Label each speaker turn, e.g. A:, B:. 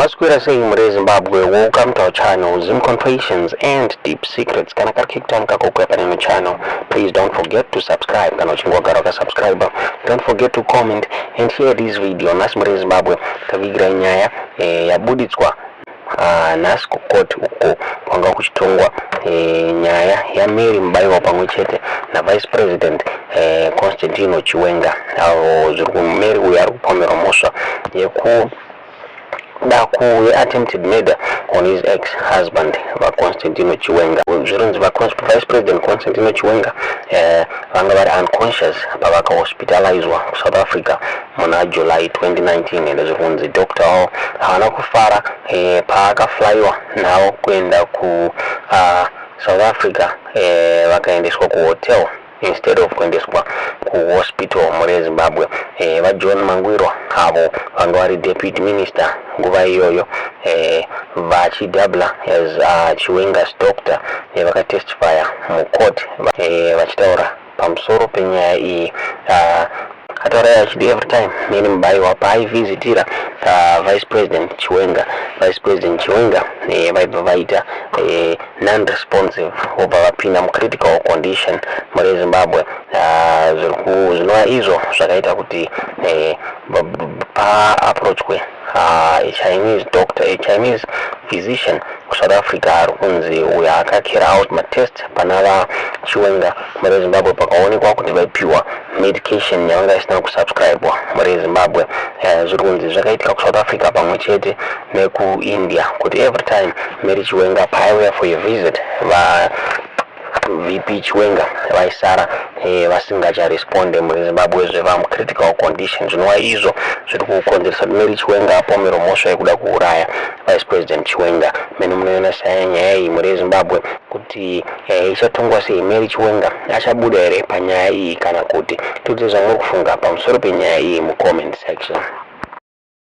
A: Masquera saying Mure Zimbabwe, welcome to our channel, Zim Confessions and Deep Secrets. Kana karikita mkakokwepa neno channel. Please don't forget to subscribe. Kana uchingwa garoka subscriber. Don't forget to comment and share this video. Nas Mure Zimbabwe kavigira nyaya ya buditswa nas kukoti uko kwanga kuchitongwa nyaya ya Mary Mbaiwa pamwechete na Vice President Constantino Chiwenga avo zviri Mary uyu ari kupomera mhosva attempted murder on his ex-husband Constantino Chiwenga. Zvironzi Vice President Constantino Chiwenga vanga vari unconscious pavaka hospitalizwa South Africa muna July 2019 ende zvironzi doctor wavo havana kufara paakaflywa navo kuenda ku South Africa vakaendeswa kuhotel instead of kuendeswa ku hospital Mure Zimbabwe. John Mangwirwa avo vanga vari deputy minister nguva iyoyo vachidabla as Chiwenga's doctor vakatestifya mucourt vachitaura pamusoro penyaya iyi. Ataura achidi every time Mary Mbaiwa paaivhizitira Vice President Chiwenga vaibva vaita non-responsive vobva vapinda mucritical condition Mure Zimbabwe. Zvinova izvo zvakaita kuti paapproachwe Chinese physician South Africa ari kunzi uyo akacarry out matest pana Chiwenga Mure Zimbabwe pakaonekwa kuti vaipiwa medication yavanga isina kusubscribewa Mure Zimbabwe. Zviri kunzi zvakaitika ku South Africa pamwe chete neku India kuti every time Mary Chiwenga paaiuya for a visit VP Chiwenga vaisara vasingacharesponde Mure Zimbabwe zveva mucritical condition. Zvinova izvo zviri kukonzeresa kuti Mary Chiwenga apomera mhosva yekuda kuuraya Vice President Chiwenga. Mene munoona nyaya iyi Mure Zimbabwe kuti ichatongwa sei, Mary Chiwenga achabuda here panyaya iyi kana kuti. Tiudze zvamuri kufunga pamusoro penyaya iyi mucomment section.